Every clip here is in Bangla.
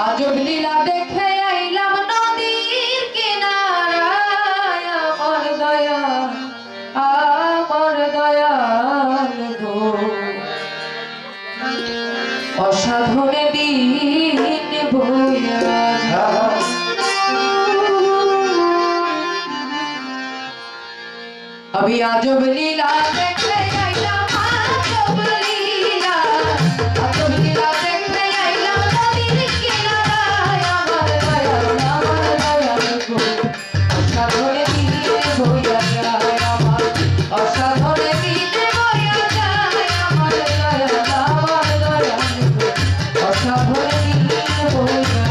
আজব লীলা দেখে আইলাম নদীর কিনারায় আমার দয়াল গো অসাধনে দিন বইয়া যায়। আমি আজব লীলা দেখে আইলাম আজব লীলা দেখে আইলাম নদীর কিনারায় আমার দয়াল গো অসাধনে দিনে বইয়া যায় আমার অসাধনে দিনে বইয়া যায় আমার দয়াল গো অসাধনে দিনে বইয়া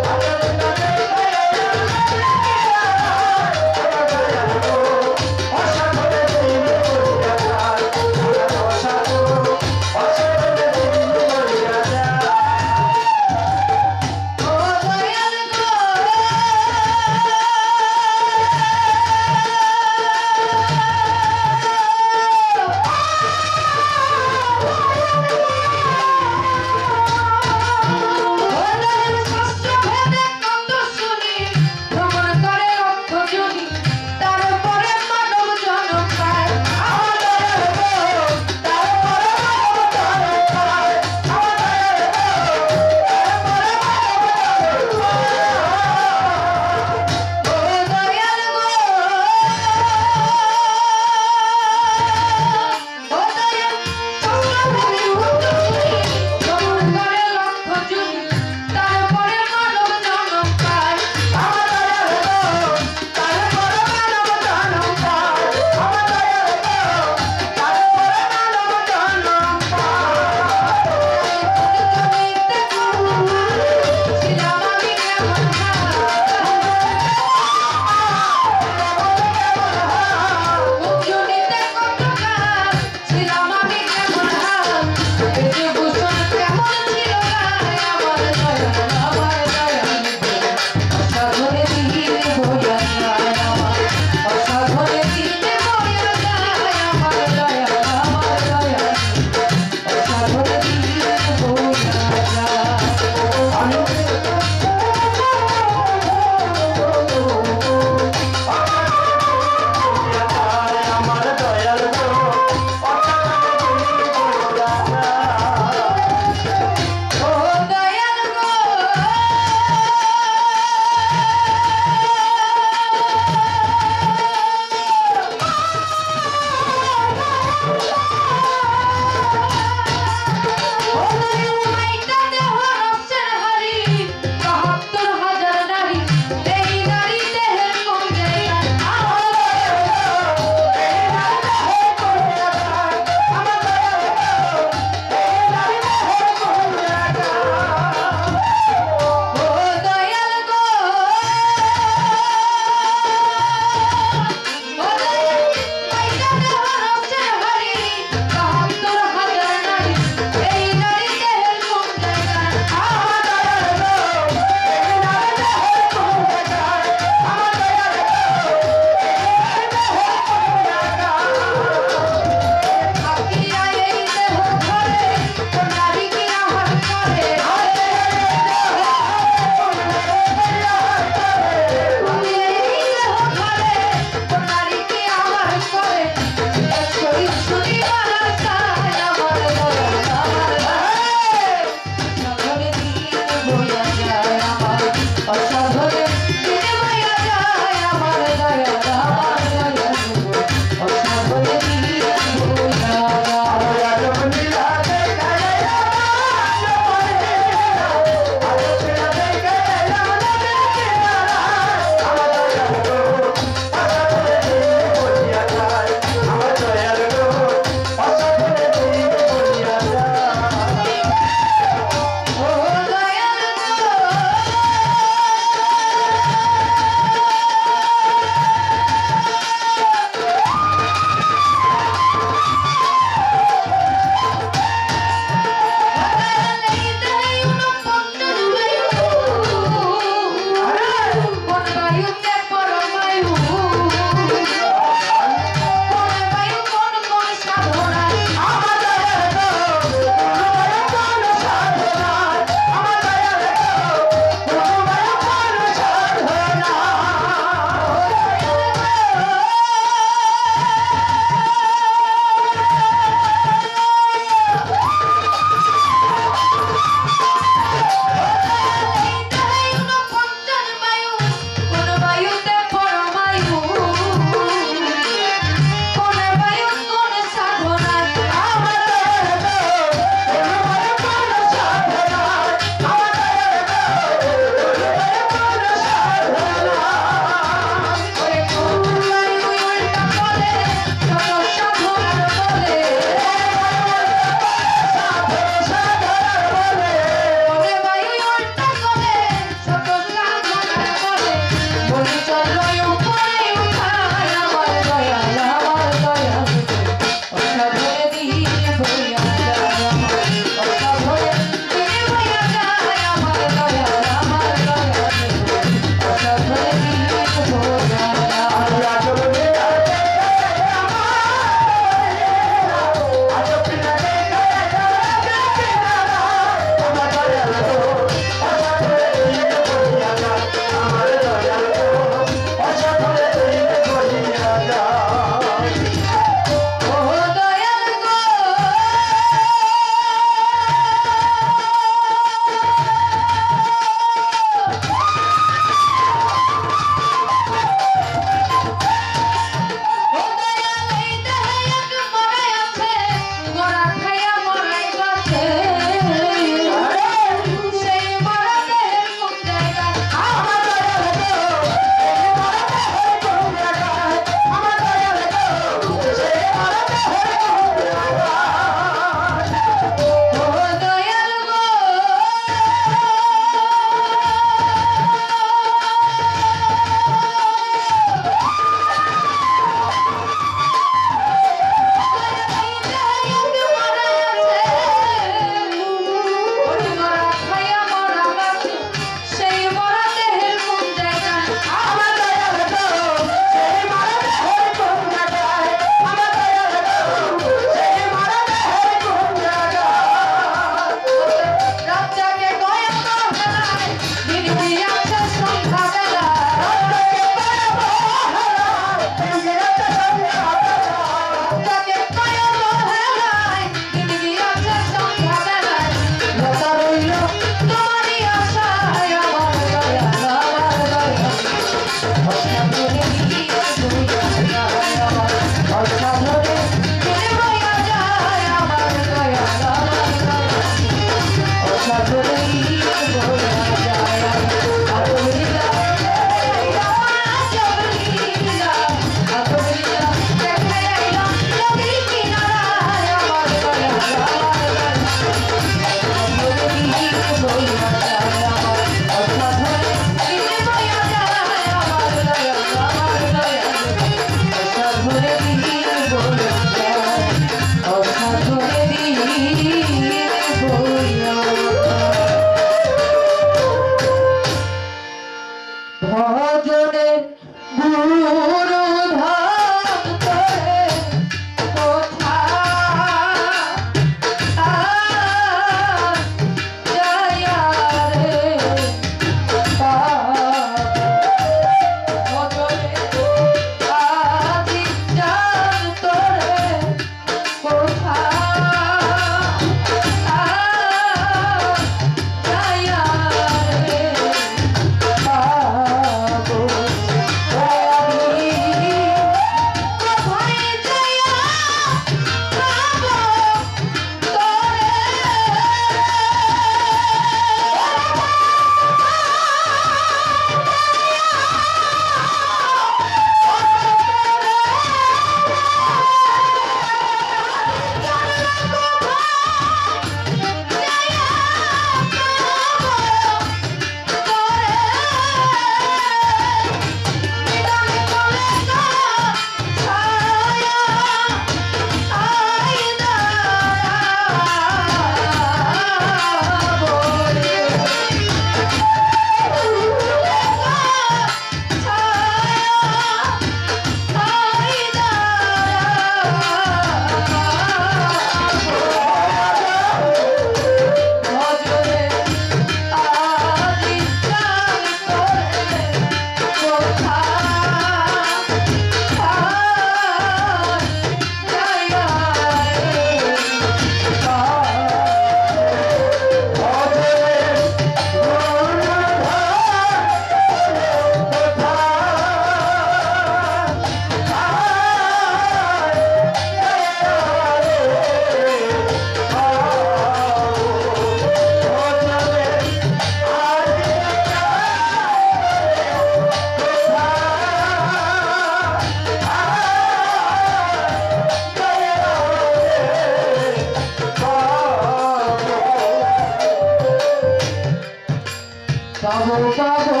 পাবো পাবো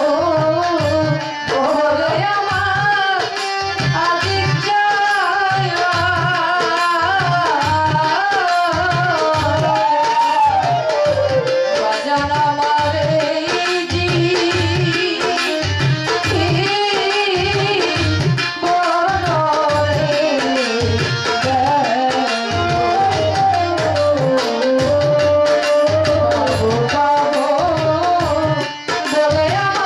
ওরে আমার আজিক যাইয়া বাজান আমার এই বলে আমার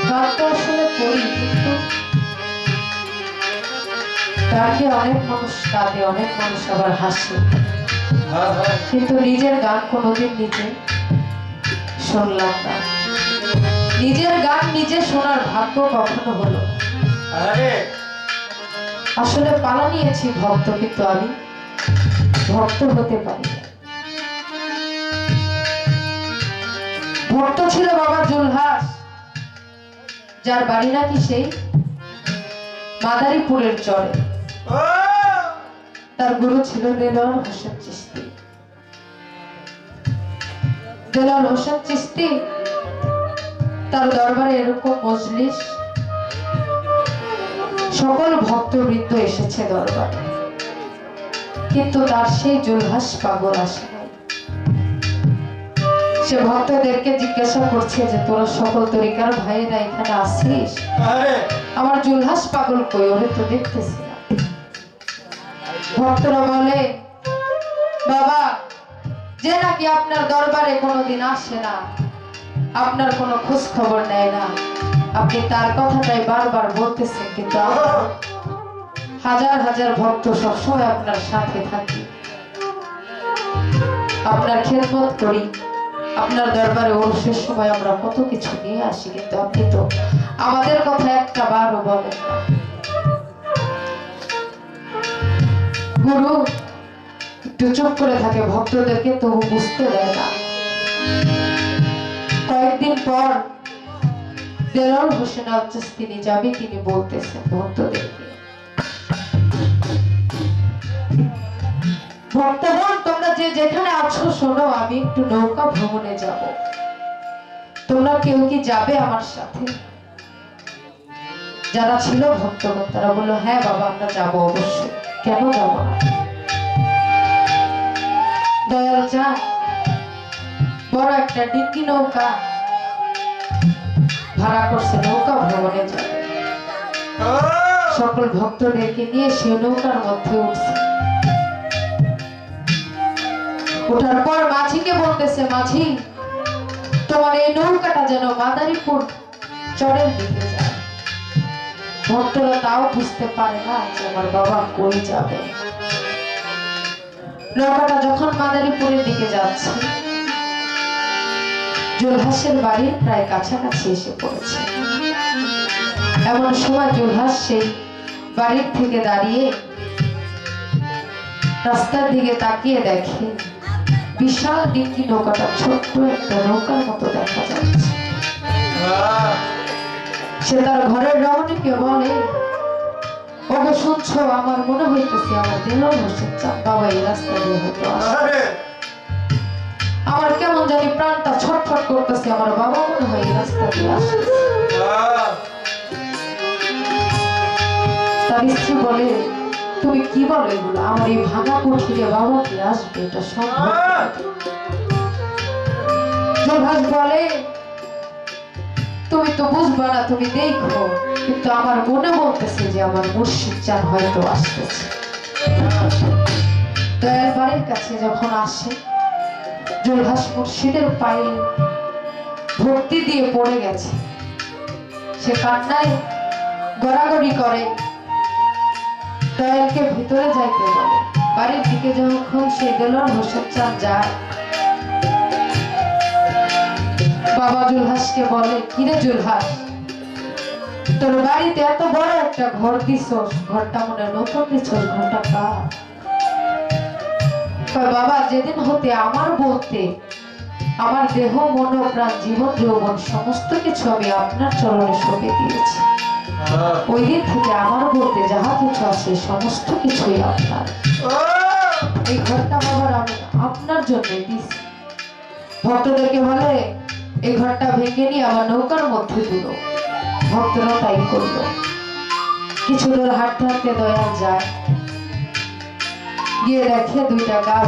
গান তো আসলে করি, কিন্তু গানকে অনেক মানুষ কাঁদে, অনেক মানুষ আবার হাসে, কিন্তু নিজের গান কোনোদিন নিজে শুনলাম না। নিজের গান নিজে শোনার ভাগ্য কখনো হলো না। আসলে পালা নিয়েছি ভক্ত, কিন্তু আমি ভক্ত হতে পারি না। ভক্ত ছিল বাবা জুলহাস, যার বাড়ি নাকি সেই মাদারীপুরের চরে। তার গুরু ছিল দেলোয়ার হোসেন চিশতি। দেলোয়ার হোসেন চিশতি তার দরবারে এরকম মজলিস, সকল ভক্তবৃন্দ এসেছে দরবারে, কিন্তু তার সেই জুলহাস পাগল আসে নাই। সে ভক্তদেরকে জিজ্ঞাসা করছে যে তোরা সকল তরিকার ভাইয়েরা এখানে আসিস, আমার জুলহাস পাগল কই, ওরে তো দেখতেছি না। ভক্তরা বলে বাবা, যে নাকি আপনার দরবারে কোনোদিন আসে না, আপনার কোনো খোঁজ খবর নেয় না, আপনি তার কথাটাই বারবার বলতেছেন, কিন্তু হাজার হাজার ভক্ত সবসময় আপনার সাথে থাকি, আপনার খেদমত করি, আপনার দরবারে ওরসের সময় আমরা কত কিছু নিয়ে আসি, কিন্তু আপনি তো আমাদের কথা একটা বারও বলেন না। গুরু একটু চুপ করে থাকে, ভক্তদেরকে তবু বুঝতে দেয় না। কয়েকদিন পর দেলোয়ার হোসেন আল চিশতি যাবে, তিনি বলতেছেন ভক্তদেরকে, ভক্তগণ তোমরা যে যেখানে আছো শোনো, আমি একটু নৌকা ভ্রমণে যাব, তোমরা কেউ কি যাবে আমার সাথে? যারা ছিল ভক্তগণ তারা বললো হ্যাঁ বাবা, আমরা যাবো অবশ্যই, কেন যাব না। দয়াল চান বড় একটা ডিঙ্গি নৌকা ভাড়া করছে, নৌকা ভ্রমণে যাবে। সকল ভক্তদেরকে নিয়ে সেই নৌকার মধ্যে উঠছে। ওঠার পর মাঝিকে বলতেছে, মাঝি তোমার এই নৌকাটা যেন মাদারীপুর চরের দিকে যায়। ভক্তরা তাও বুঝতে পারে না যে আমার বাবা কই যাবে। নৌকাটা যখন মাদারীপুরের দিকে যাচ্ছে, জুলহাসের বাড়ির প্রায় কাছাকাছি এসে পড়েছে। এমন সময় জুলহাস সেই বাড়ির থেকে দাঁড়িয়ে রাস্তার দিকে তাকিয়ে দেখে বিশাল ডিঙ্গি নৌকাটা ছোট্ট একটা নৌকার মতো দেখা যাচ্ছে। সে তার ঘরের রমণীকে বলে, ওকে শুনছো, আমার মনে হইতেছে আমার দেলোয়ার হোসেন চান বাবা এই রাস্তা দিয়ে হয়তো আসে। আমার কেমন জানি প্রাণটা ছটফট করতেছে, আমার বাবা মনে হয় এই রাস্তা দিয়ে আসে। তার স্ত্রী বলে, তুমি কি বলো এগুলো? আমার এই ভাঙা কুঠিরে বাবা কি আসবে? এটা সম্ভব? জুলহাস বলে, তুমি তো বুঝবা না, তুমি দেখো, কিন্তু আমার মনে বলতেছে যে আমার মুর্শিদ চান হয়তো আসতেছে। দয়াল বাড়ির কাছে যখন আসে, জুলহাস মুর্শিদের পায়ে ভক্তি দিয়ে পড়ে গেছে। সে কান্নায় গড়াগড়ি করে, দয়ালকে ভিতরে যাইতে বলে। বাড়ির দিকে যখন সে দেলোয়ার হোসেন চান যায়, বাবা জুলহাসকে বলে, কিরে জুলহাস, তোর বাড়িতে এত বড় একটা ঘর দিছস, ঘরটা মনে নতুন দিছস, ঘরটা কার? বাবা, যেদিন হতে আমার বলতে আমার দেহ মন প্রাণ জীবন যৌবন সমস্ত কিছু আমি আপনার চরণে সঁপে দিয়েছি, ওই দিন থেকে আমার বলতে যাহা কিছু আছে সমস্ত কিছুই আপনার। এই ঘরটা বাবার আমি আপনার জন্য দিছি। ভক্তদেরকে বলে, এই ঘরটা ভেঙে নিয়ে আমার নৌকার মধ্যে দিল। ভক্তরা তাই করলো। কিছু দূর হাঁটতে হাঁটতে দয়াল যায়, গিয়ে দেখে দুইটা গাভ।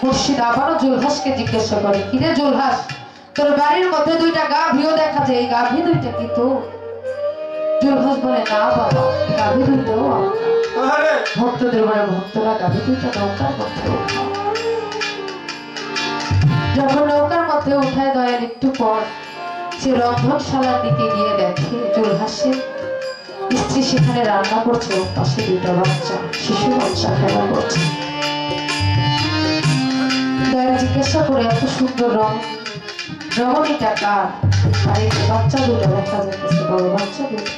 মুর্শিদ আবারও জুলহাসকে জিজ্ঞাসা করে, কিরে জুলহাস, তোর বাড়ির মধ্যে দুইটা গাভীও দেখা যায়, এই গাভী দুইটা কি তো? জুলহাস বলে, না বাবা, গাভী দুইটাও আমার। ভক্তদের বলে, ভক্তরা গাভী দুইটা নৌকার মধ্যে উঠায়। যখন নৌকার মধ্যে উঠায় দয়াল একটু পর সে রন্ধনশালার দিকে গিয়ে দেখে জুলহাসের স্ত্রী সেখানে রান্না করছে ও পাশে দুটো বাচ্চা, শিশু বাচ্চা খেলা করছে। জিজ্ঞাসা করে এত সুন্দর রমণীটা কার? আর এই বাচ্চা দুটো দেখা যাচ্ছে, বড় বাচ্চা দুটো।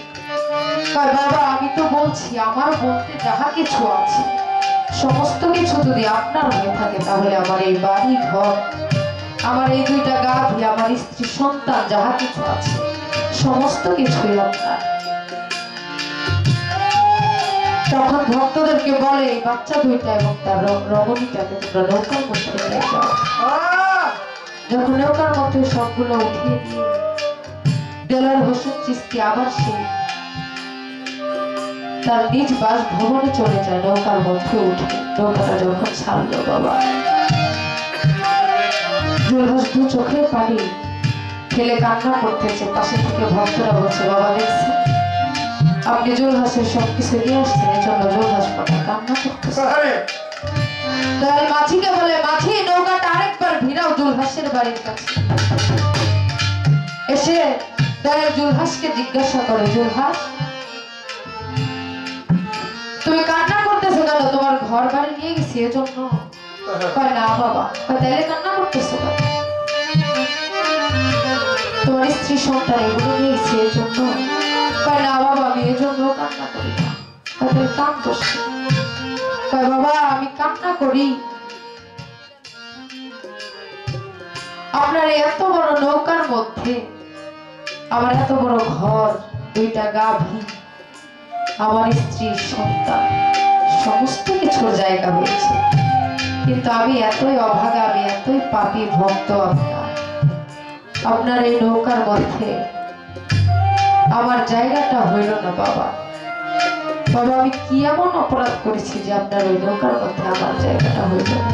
বাবা আমি তো বলছি আমার বলতে যাহা কিছু আছে সমস্ত কিছু যদি আপনার হয়ে থাকে তাহলে আমার এই বাড়ি ঘর, আমার এই দুইটা গাভী, আমার স্ত্রী সন্তান যাহা কিছু আছে সমস্ত কিছুই আপনার। তখন ভক্তদেরকে বলে এই বাচ্চা দুইটা এবং তার রমণীটাকে তোমরা নৌকার মধ্যে নিয়ে যাও। যখন নৌকার মধ্যে সবগুলো উঠিয়ে দিয়ে দেলার হোসেন চিস্তি আবার সে তার নিজ বাসভবনে চলে যায়। নৌকার মধ্যে উঠে নৌকাটা যখন ছাড়লো বাবা, জুলহাস দু চোখের পানি ফেলে কান্না করতেছে। পাশে থেকে ভক্তরা বলছে বাবা দেখছে আপনি জুলহাসের সবকিছু নিয়ে আসছেন, এজন্য জুলহাস মনে কান্না করতেছে। তাহলে মাঝিকে বলে মাঝি নৌকাটা আরেকবার ভিড়াও জুলহাসের বাড়ির কাছে। এসে দয়াল জুলহাসকে জিজ্ঞাসা করে জুলহাস তুমি কান্না করতেছো কেন? তোমার ঘর বাড়ি নিয়ে গেছি এজন্য? কয় না বাবা। তাহলে কান্না করতেছো কেন? তোমার স্ত্রী সন্তান এগুলো নিয়ে গেছি এজন্য? কয় না বাবা আমি এজন্য কান্না করি না। তাদের কান করছে। কয় বাবা আমি কান্না করি আপনার এত বড় নৌকার মধ্যে আমার এত বড় ঘর, দুইটা গাভী, আমার স্ত্রী সন্তান সমস্ত কিছুর জায়গা হয়েছে, কিন্তু আমি এতই অভাগা, আমি এতই পাপী ভক্ত আপনার এই নৌকার মধ্যে আমার জায়গাটা হইল না বাবা। বাবা আমি কি এমন অপরাধ করেছি যে আপনার ওই নৌকার মধ্যে আমার জায়গাটা হইল না?